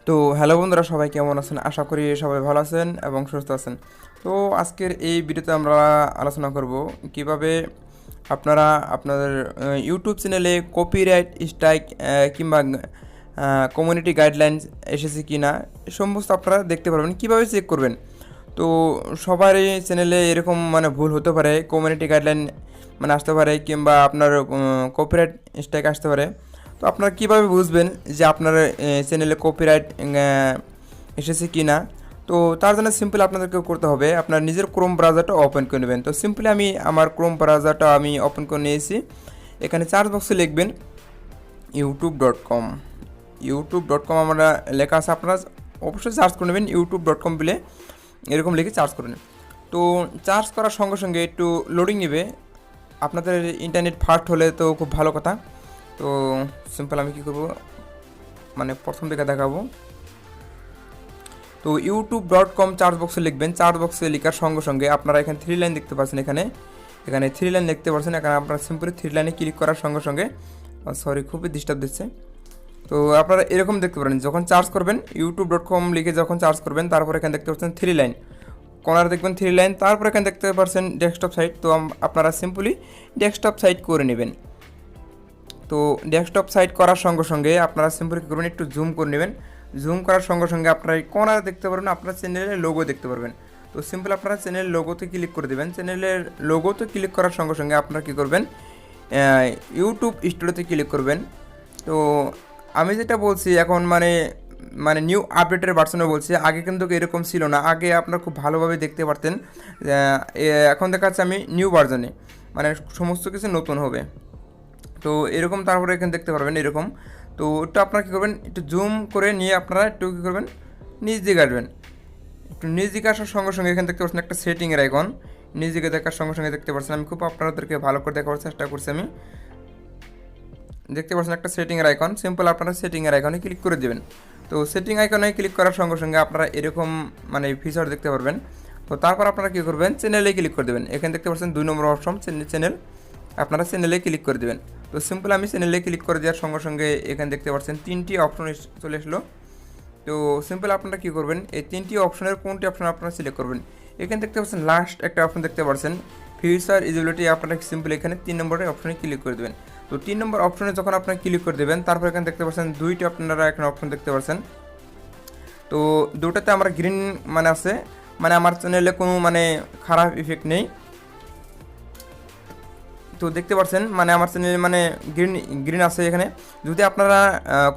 তো হ্যালো বন্ধুরা, সবাই কেমন আছেন? আশা করি সবাই ভালো আছেন এবং সুস্থ আছেন। তো আজকের এই ভিডিওতে আমরা আলোচনা করব কিভাবে আপনারা আপনাদের ইউটিউব চ্যানেলে কপিরাইট স্ট্রাইক কিংবা কমিউনিটি গাইডলাইন্স এসেছে কি না সমস্ত আপনারা দেখতে পারবেন। কিভাবে চেক করবেন? তো সবারই চ্যানেলে এরকম ভুল হতে পারে, কমিউনিটি গাইডলাইন আসতে পারে কিংবা আপনার কপিরাইট স্ট্রাইক আসতে পারে। তো আপনারা কীভাবে বুঝবেন যে আপনার চ্যানেলে কপিরাইট এসেছে কি না? তো তার জন্য সিম্পল আপনাদেরকে করতে হবে, আপনার নিজের ক্রোম ব্রাউজারটা ওপেন করে নেবেন। তো সিম্পলি আমি আমার ক্রোম ব্রাউজারটা আমি ওপেন করে নিয়েছি। এখানে সার্চ বক্সে লিখবেন youtube.com। youtube.com আমরা লেখা আছে, আপনারা অবশ্যই সার্চ করে নেবেন youtube.com বলে, এরকম লিখে সার্চ করুন। তো সার্চ করার সঙ্গে সঙ্গে একটু লোডিং নেবে। আপনাদের ইন্টারনেট ফাস্ট হলে তো খুব ভালো কথা। তো সিম্পল আমি কী করবো, প্রথম থেকে দেখাবো। তো youtube.com সার্চ বক্সে লিখবেন। সার্চ বক্সে লেখার সঙ্গে সঙ্গে আপনারা এখানে 3 লাইন দেখতে পাচ্ছেন, এখানে 3 লাইন দেখতে পাচ্ছেন। এখানে আপনারা সিম্পলি 3 লাইনে ক্লিক করার সঙ্গে সঙ্গে খুবই ডিস্টার্ব দিচ্ছে। তো আপনারা এরকম দেখতে পারেন, যখন সার্চ করবেন youtube.com লিখে যখন সার্চ করবেন, তারপর এখানে দেখতে পাচ্ছেন 3 লাইন, কোনার দেখবেন 3 লাইন, তারপর এখানে দেখতে পাচ্ছেন ডেস্কটপ সাইট। তো আপনারা সিম্পলি ডেস্কটপ সাইট করে নেবেন। তো ডেস্কটপ সাইট করার সঙ্গে সঙ্গে আপনারা সিম্পলি কী করবেন, একটু জুম করে নেবেন। জুম করার সঙ্গে সঙ্গে আপনারা এই কোনারে দেখতে পারবেন, আপনার চ্যানেলের লোগো দেখতে পারবেন। তো সিম্পল আপনারা চ্যানেলের লোগোতে ক্লিক করে দেবেন। চ্যানেলের লোগোতে ক্লিক করার সঙ্গে সঙ্গে আপনারা কী করবেন, ইউটিউব স্টুডিওতে ক্লিক করবেন। তো আমি যেটা বলছি এখন নিউ আপডেটের ভার্সনে বলছি, আগে কিন্তু এরকম ছিল না। আগে আপনারা খুব ভালোভাবে দেখতে পারতেন। এখন দেখাচ্ছে আমি নিউ ভার্সনে, সমস্ত কিছু নতুন হবে। তো এরকম তারপরে এখানে দেখতে পারবেন এরকম। তো একটু আপনারা কী করবেন, একটু জুম করে নিয়ে আপনারা একটু কী করবেন, নিচ দিকে আসবেন। একটু নিচ দিকে আসার সঙ্গে সঙ্গে এখানে দেখতে পাচ্ছেন একটা সেটিংয়ের আইকন। নিচ দিকে দেখার সঙ্গে সঙ্গে দেখতে পাচ্ছেন, আমি খুব আপনাদেরকে ভালো করে দেখার চেষ্টা করছি। আমি দেখতে পাচ্ছেন একটা সেটিংয়ের আইকন, সিম্পল আপনারা সেটিংয়ের আইকনে ক্লিক করে দেবেন। তো সেটিং আইকনে ক্লিক করার সঙ্গে সঙ্গে আপনারা এরকম ফিচার দেখতে পারবেন। তো তারপর আপনারা কী করবেন, চ্যানেলে ক্লিক করে দেবেন। এখানে দেখতে পাচ্ছেন 2 নম্বর অপশন চ্যানেল, আপনারা চ্যানেলে ক্লিক করে দেবেন। তো সিম্পল আমি চ্যানেলে ক্লিক করে দেওয়ার সঙ্গে সঙ্গে এখানে দেখতে পাচ্ছেন 3টি অপশন চলে আসলো। তো সিম্পল আপনারা কী করবেন, এই 3টি অপশনের কোনটি অপশন আপনারা সিলেক্ট করবেন। এখানে দেখতে পাচ্ছেন লাস্ট একটা অপশন দেখতে পাচ্ছেন ফিচার ইজিবিলিটি, আপনারা সিম্পল এখানে 3 নম্বরের অপশনে ক্লিক করে দেবেন। তো 3 নম্বর অপশনে যখন আপনারা ক্লিক করে দেবেন, তারপর এখানে দেখতে পাচ্ছেন 2টি আপনারা এখানে অপশন দেখতে পাচ্ছেন। তো দুটাতে আমার গ্রিন আছে, আমার চ্যানেলে কোনো খারাপ ইফেক্ট নেই। তো দেখতে পাচ্ছেন আমার চ্যানেলে গ্রিন গ্রিন আছে এখানে। যদি আপনারা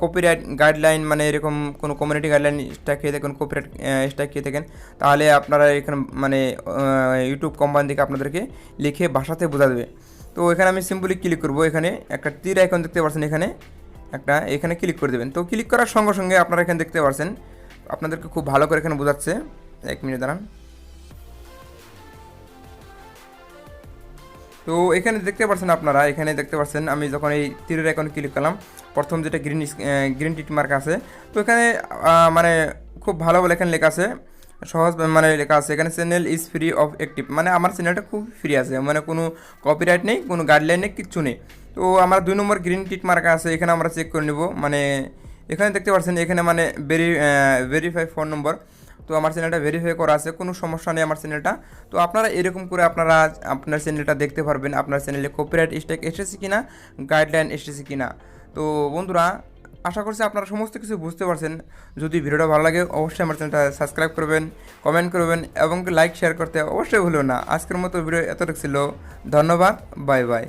কপিরাইট গাইডলাইন এরকম কোনো কমিউনিটি গাইডলাইন স্ট্রাইক খেয়ে থাকেন, কপিরাইট স্ট্রাইক খেয়ে থাকেন, তাহলে আপনারা এখানে ইউটিউব কোম্পানি থেকে আপনাদেরকে লিখে ভাষাতে বোঝা দেবে। তো এখানে আমি সিম্পলি ক্লিক করব। এখানে একটা তীর আইকন দেখতে পাচ্ছেন, এখানে ক্লিক করে দেবেন। তো ক্লিক করার সঙ্গে সঙ্গে আপনারা এখানে দেখতে পাচ্ছেন, আপনাদেরকে খুব ভালো করে এখানে বোঝাচ্ছে। 1 মিনিট দাঁড়ান। তো এখানে দেখতে পাচ্ছেন, আপনারা এখানে দেখতে পাচ্ছেন আমি যখন এই তীরের আইকনে ক্লিক করলাম, প্রথম যেটা গ্রিন টিক মার্ক আছে, তো এখানে খুব ভালো বলে এখানে লেখা আছে, সহজ লেখা আছে এখানে channel is free of active, আমার চ্যানেলটা খুব ফ্রি আছে, কোনো কপিরাইট নেই, কোনো গাইডলাইন নেই, কিচ্ছু নেই। তো আমার 2 নম্বর গ্রিন টিক মার্ক আছে, এখানে আমরা চেক করে নেব। এখানে দেখতে পাচ্ছেন এখানে ভেরিফাই ফোন নম্বর। তো আমার চ্যানেলটা ভেরিফাই করা আছে, কোনো সমস্যা নেই আমার চ্যানেলটা। তো আপনারা এরকম করে আপনারা আপনার চ্যানেলটা দেখতে পারবেন, আপনার চ্যানেলে কপিরাইট স্ট্রাইক এসেছে কিনা, গাইডলাইন এসেছে কিনা। তো বন্ধুরা, আশা করছি আপনারা সমস্ত কিছু বুঝতে পারছেন। যদি ভিডিওটা ভালো লাগে অবশ্যই আমার চ্যানেলটা সাবস্ক্রাইব করবেন, কমেন্ট করবেন এবং লাইক শেয়ার করতে অবশ্যই ভুলবেন না। আজকের মতো ভিডিও এতটুকু ছিল। ধন্যবাদ, বাই বাই।